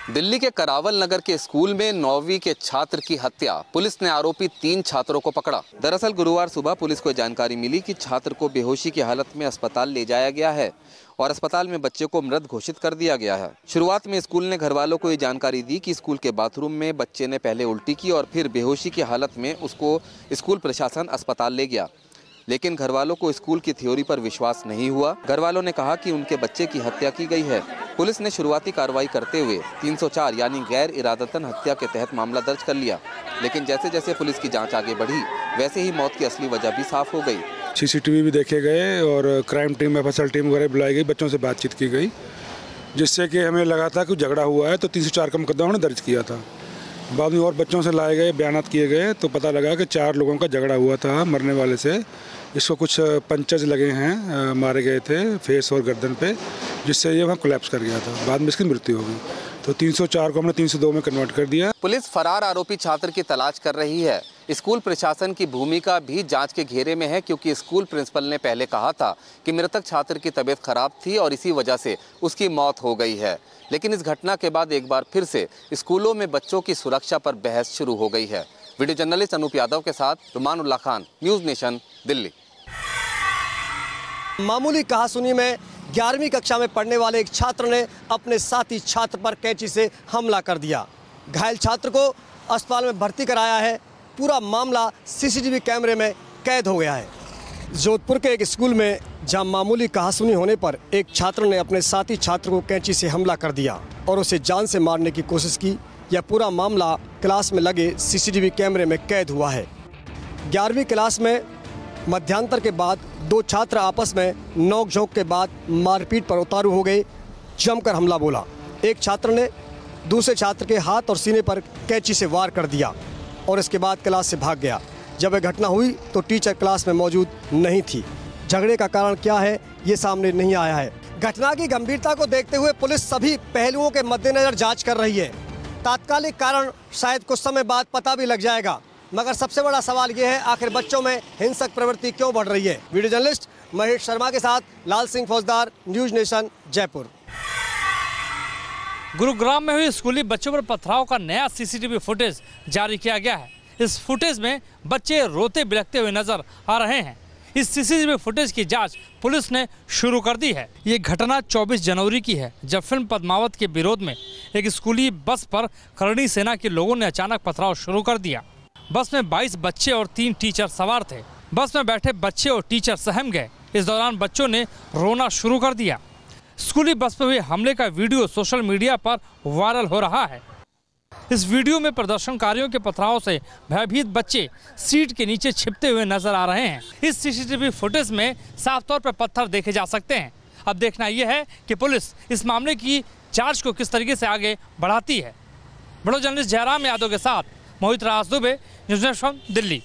दिल्ली के करावल नगर के स्कूल में 9वीं के छात्र की हत्या। पुलिस ने आरोपी 3 छात्रों को पकड़ा। दरअसल गुरुवार सुबह पुलिस को जानकारी मिली कि छात्र को बेहोशी की हालत में अस्पताल ले जाया गया है और अस्पताल में बच्चे को मृत घोषित कर दिया गया है। शुरुआत में स्कूल ने घर वालों को ये जानकारी दी कि स्कूल के बाथरूम में बच्चे ने पहले उल्टी की और फिर बेहोशी की हालत में उसको स्कूल प्रशासन अस्पताल ले गया, लेकिन घर वालों को स्कूल की थ्योरी पर विश्वास नहीं हुआ। घर वालों ने कहा कि उनके बच्चे की हत्या की गई है। पुलिस ने शुरुआती कार्रवाई करते हुए 304 यानी गैर इरादतन हत्या के तहत मामला दर्ज कर लिया, लेकिन जैसे जैसे पुलिस की जांच आगे बढ़ी वैसे ही मौत की असली वजह भी साफ हो गई। सीसीटीवी भी देखे गए और क्राइम टीम एफएसएल टीम वगैरह बुलाई गई, बच्चों से बातचीत की गई, जिससे कि हमें लगा था कि झगड़ा हुआ है, तो 304 का मुकदमा उन्होंने दर्ज किया था। बाद में और बच्चों से लाए गए, बयानात किए गए, तो पता लगा कि 4 लोगों का झगड़ा हुआ था मरने वाले से। इसको कुछ पंचेज लगे हैं, मारे गए थे फेस और गर्दन पे, जिससे ये वहाँ कोलैप्स कर गया था। बाद में इसकी मृत्यु हो गई, तो 304 को हमने 302 में कन्वर्ट कर दिया। पुलिस फरार आरोपी छात्र की तलाश कर रही है। स्कूल प्रशासन की भूमिका भी जांच के घेरे में है, क्योंकि स्कूल प्रिंसिपल ने पहले कहा था कि मृतक छात्र की तबीयत खराब थी और इसी वजह से उसकी मौत हो गई है। लेकिन इस घटना के बाद एक बार फिर से स्कूलों में बच्चों की सुरक्षा पर बहस शुरू हो गई है। वीडियो जर्नलिस्ट अनूप यादव के साथ रुमानुल्लाह खान, न्यूज़ नेशन, दिल्ली। मामूली कहासुनी में 11वीं कक्षा में पढ़ने वाले एक छात्र ने अपने साथी छात्र पर कैंची से हमला कर दिया। घायल छात्र को अस्पताल में भर्ती कराया है। पूरा मामला सीसीटीवी कैमरे में कैद हो गया है। जोधपुर के एक स्कूल में जहां मामूली कहासुनी होने पर एक छात्र ने अपने साथी छात्र को कैंची से हमला कर दिया और उसे जान से मारने की कोशिश की। यह पूरा मामला क्लास में लगे सीसीटीवी कैमरे में कैद हुआ है। 11वीं क्लास में मध्यांतर के बाद 2 छात्र आपस में नोक-झोंक के बाद मारपीट पर उतारू हो गए, जमकर हमला बोला। एक छात्र ने दूसरे छात्र के हाथ और सीने पर कैंची से वार कर दिया और इसके बाद क्लास से भाग गया। जब यह घटना हुई तो टीचर क्लास में मौजूद नहीं थी। झगड़े का कारण क्या है ये सामने नहीं आया है। घटना की गंभीरता को देखते हुए पुलिस सभी पहलुओं के मद्देनजर जांच कर रही है। तात्कालिक कारण शायद कुछ समय बाद पता भी लग जाएगा, मगर सबसे बड़ा सवाल ये है आखिर बच्चों में हिंसक प्रवृत्ति क्यों बढ़ रही है। वीडियो जर्नलिस्ट महेश शर्मा के साथ लाल सिंह फौजदार, न्यूज़ नेशन, जयपुर। गुरुग्राम में हुई स्कूली बच्चों पर पथराव का नया सीसीटीवी फुटेज जारी किया गया है। इस फुटेज में बच्चे रोते बिलखते हुए नजर आ रहे हैं। इस सीसीटीवी फुटेज की जांच पुलिस ने शुरू कर दी है। ये घटना 24 जनवरी की है, जब फिल्म पद्मावत के विरोध में एक स्कूली बस पर करणी सेना के लोगों ने अचानक पथराव शुरू कर दिया। बस में 22 बच्चे और 3 टीचर सवार थे। बस में बैठे बच्चे और टीचर सहम गए। इस दौरान बच्चों ने रोना शुरू कर दिया। स्कूली बस पर हुए हमले का वीडियो सोशल मीडिया पर वायरल हो रहा है। इस वीडियो में प्रदर्शनकारियों के पथराव से भयभीत बच्चे सीट के नीचे छिपते हुए नजर आ रहे हैं। इस सीसीटीवी फुटेज में साफ तौर पर पत्थर देखे जा सकते हैं। अब देखना यह है कि पुलिस इस मामले की जांच को किस तरीके से आगे बढ़ाती है। बड़ो जर्नलिस्ट जयराम यादव के साथ मोहित राज दुबे, न्यूज़ नेशन, दिल्ली।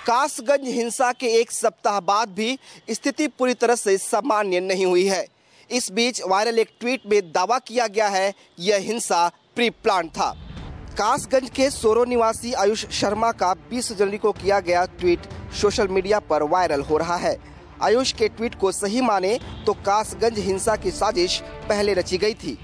कासगंज हिंसा के एक सप्ताह बाद भी स्थिति पूरी तरह से सामान्य नहीं हुई है। इस बीच वायरल एक ट्वीट में दावा किया गया है यह हिंसा प्री प्लान था। कासगंज के सोरो निवासी आयुष शर्मा का 20 जनवरी को किया गया ट्वीट सोशल मीडिया पर वायरल हो रहा है। आयुष के ट्वीट को सही माने तो कासगंज हिंसा की साजिश पहले रची गई थी।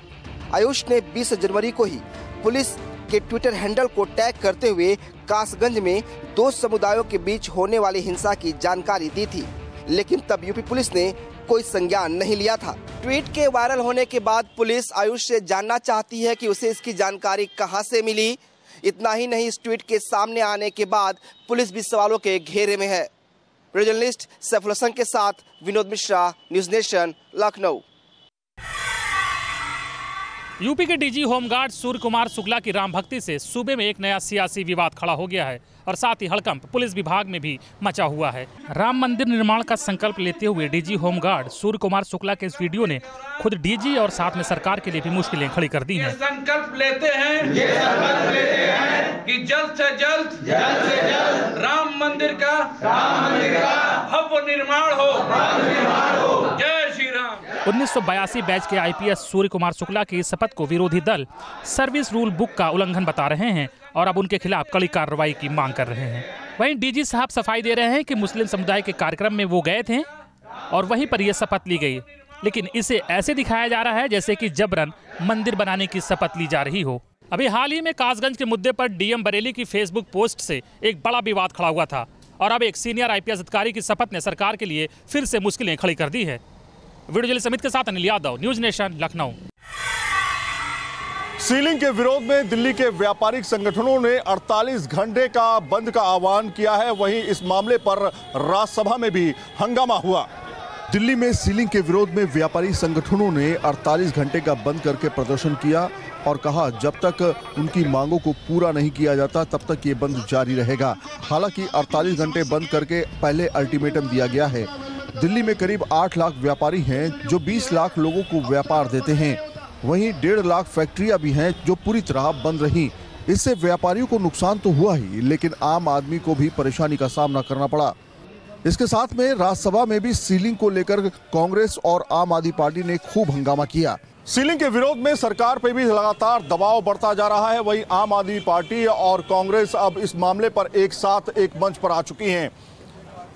आयुष ने 20 जनवरी को ही पुलिस के ट्विटर हैंडल को टैग करते हुए कासगंज में 2 समुदायों के बीच होने वाली हिंसा की जानकारी दी थी, लेकिन तब यूपी पुलिस ने कोई संज्ञान नहीं लिया था। ट्वीट के वायरल होने के बाद पुलिस आयुष से जानना चाहती है कि उसे इसकी जानकारी कहां से मिली। इतना ही नहीं, इस ट्वीट के सामने आने के बाद पुलिस भी सवालों के घेरे में है। वीडियो जर्नलिस्ट सैफुल हसन के साथ Vinod Mishra, news nation, Lucknow. UP के डीजी होमगार्ड सूर्य कुमार शुक्ला की राम भक्ति से सूबे में एक नया सियासी विवाद खड़ा हो गया है और साथ ही हड़कंप पुलिस विभाग में भी मचा हुआ है। राम मंदिर निर्माण का संकल्प लेते हुए डीजी होमगार्ड सूर्य कुमार शुक्ला के इस वीडियो ने खुद डीजी और साथ में सरकार के लिए भी मुश्किलें खड़ी कर दी हैं। संकल्प लेते हैं कि जल्द से जल्द राम मंदिर का भव्य निर्माण हो। जय श्री राम। 1982 बैच के आईपीएस सूर्य कुमार शुक्ला की शपथ को विरोधी दल सर्विस रूल बुक का उल्लंघन बता रहे हैं और अब उनके खिलाफ कड़ी कार्रवाई की मांग कर रहे हैं। वहीं डीजी साहब सफाई दे रहे हैं कि मुस्लिम समुदाय के कार्यक्रम में वो गए थे और वहीं पर यह शपथ ली गई। लेकिन इसे ऐसे दिखाया जा रहा है जैसे कि जबरन मंदिर बनाने की शपथ ली जा रही हो। अभी हाल ही में कासगंज के मुद्दे पर डीएम बरेली की फेसबुक पोस्ट से एक बड़ा विवाद खड़ा हुआ था और अब एक सीनियर आईपीएस अधिकारी की शपथ ने सरकार के लिए फिर से मुश्किलें खड़ी कर दी है। वीडियो जर्नलिस्ट समित के साथ Anil Yadav, news nation, Lucknow. Ceiling के विरोध में दिल्ली के व्यापारिक संगठनों ने 48 घंटे का बंद का आह्वान किया है। वहीं इस मामले पर राज्यसभा में भी हंगामा हुआ। दिल्ली में सीलिंग के विरोध में व्यापारी संगठनों ने 48 घंटे का बंद करके प्रदर्शन किया और कहा जब तक उनकी मांगों को पूरा नहीं किया जाता तब तक ये बंद जारी रहेगा। हालांकि 48 घंटे बंद करके पहले अल्टीमेटम दिया गया है। दिल्ली में करीब 8 लाख व्यापारी हैं जो 20 लाख लोगों को व्यापार देते हैं। वहीं 1.5 लाख फैक्ट्रियां भी हैं जो पूरी तरह बंद रहीं। इससे व्यापारियों को नुकसान तो हुआ ही, लेकिन आम आदमी को भी परेशानी का सामना करना पड़ा। इसके साथ में राज्यसभा में भी सीलिंग को लेकर कांग्रेस और आम आदमी पार्टी ने खूब हंगामा किया। सीलिंग के विरोध में सरकार पर भी लगातार दबाव बढ़ता जा रहा है। वहीं आम आदमी पार्टी और कांग्रेस अब इस मामले पर एक साथ एक मंच पर आ चुकी हैं।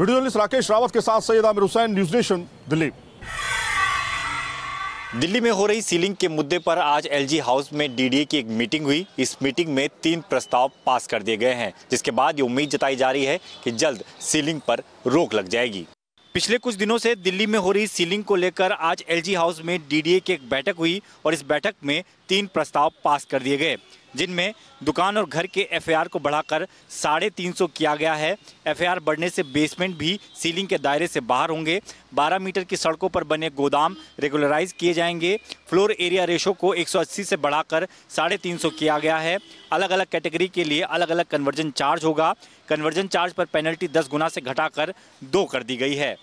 वीडियो जर्नलिस्ट राकेश रावत के साथ सैयद आमिर हुसैन, न्यूज नेशन, दिल्ली। दिल्ली में हो रही सीलिंग के मुद्दे पर आज एलजी हाउस में डीडीए की एक मीटिंग हुई। इस मीटिंग में 3 प्रस्ताव पास कर दिए गए हैं, जिसके बाद ये उम्मीद जताई जा रही है कि जल्द सीलिंग पर रोक लग जाएगी। पिछले कुछ दिनों से दिल्ली में हो रही सीलिंग को लेकर आज एलजी हाउस में डीडीए की एक बैठक हुई और इस बैठक में 3 प्रस्ताव पास कर दिए गए, जिनमें दुकान और घर के एफआईआर को बढ़ाकर 350 किया गया है। एफआईआर बढ़ने से बेसमेंट भी सीलिंग के दायरे से बाहर होंगे। 12 मीटर की सड़कों पर बने गोदाम रेगुलराइज किए जाएंगे। फ्लोर एरिया रेशो को 180 से बढ़ाकर 350 किया गया है। अलग अलग कैटेगरी के लिए अलग अलग कन्वर्जन चार्ज होगा। कन्वर्जन चार्ज पर पेनल्टी 10 गुना से घटाकर 2 कर दी गई है।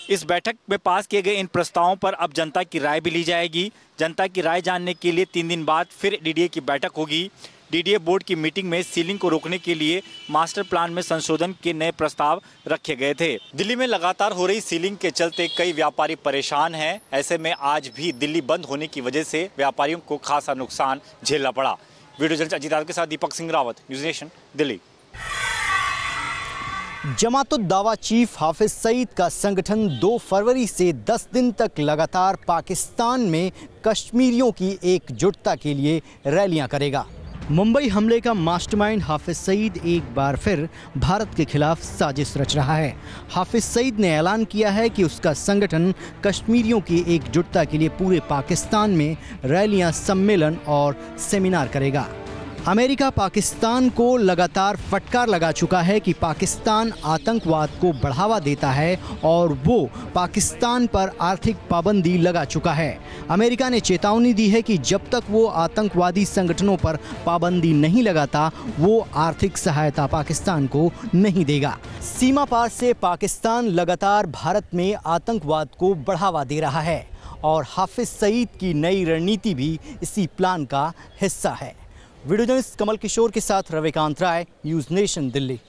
इस बैठक में पास किए गए इन प्रस्तावों पर अब जनता की राय भी ली जाएगी। जनता की राय जानने के लिए 3 दिन बाद फिर डीडीए की बैठक होगी। डीडीए बोर्ड की मीटिंग में सीलिंग को रोकने के लिए मास्टर प्लान में संशोधन के नए प्रस्ताव रखे गए थे। दिल्ली में लगातार हो रही सीलिंग के चलते कई व्यापारी परेशान हैं। ऐसे में आज भी दिल्ली बंद होने की वजह से व्यापारियों को खासा नुकसान झेलना पड़ा। वीडियो जर्नलिस्ट अजीत यादव के साथ Deepak Singh Rawat, news nation, Delhi. Jamaat-ud-Dawa chief Hafiz Saeed का संगठन 2 फरवरी से 10 दिन तक लगातार पाकिस्तान में कश्मीरियों की एकजुटता के लिए रैलियां करेगा। मुंबई हमले का मास्टरमाइंड हाफिज सईद एक बार फिर भारत के खिलाफ साजिश रच रहा है। हाफिज सईद ने ऐलान किया है कि उसका संगठन कश्मीरियों की एकजुटता के लिए पूरे पाकिस्तान में रैलियां, सम्मेलन और सेमिनार करेगा। अमेरिका पाकिस्तान को लगातार फटकार लगा चुका है कि पाकिस्तान आतंकवाद को बढ़ावा देता है और वो पाकिस्तान पर आर्थिक पाबंदी लगा चुका है। अमेरिका ने चेतावनी दी है कि जब तक वो आतंकवादी संगठनों पर पाबंदी नहीं लगाता, वो आर्थिक सहायता पाकिस्तान को नहीं देगा। सीमा पार से पाकिस्तान लगातार भारत में आतंकवाद को बढ़ावा दे रहा है और हाफिज सईद की नई रणनीति भी इसी प्लान का हिस्सा है। वीडियो जर्नलिस्ट कमल किशोर के साथ Ravikant Rai, news nation, Delhi.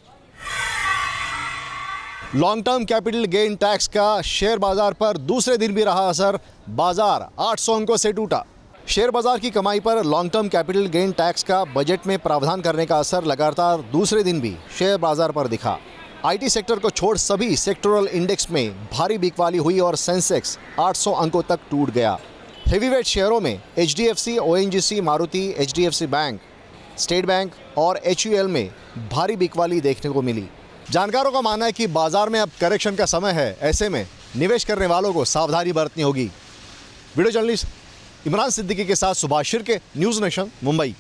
Long term capital gain tax का शेयर बाजार पर दूसरे दिन भी रहा असर। बाजार 800 अंकों से टूटा। शेयर बाजार की कमाई पर long term capital gain tax का बजट में प्रावधान करने का असर लगातार दूसरे दिन भी शेयर बाजार पर दिखा। आईटी सेक्टर को छोड़ सभी सेक्टोरल इंडेक्स में भारी बिकवाली हुई और सेंसेक्स 800 अंकों तक टूट गया। हेवीवेट शेयरों में HDFC, ONGC, Maruti, HDFC bank, state bank और एचयूएल में भारी बिकवाली देखने को मिली। जानकारों का मानना है कि बाजार में अब करेक्शन का समय है। ऐसे में निवेश करने वालों को सावधानी बरतनी होगी। वीडियो जर्नलिस्ट इमरान सिद्दीकी के साथ सुभाष शिर्के, न्यूज नेशन, मुंबई।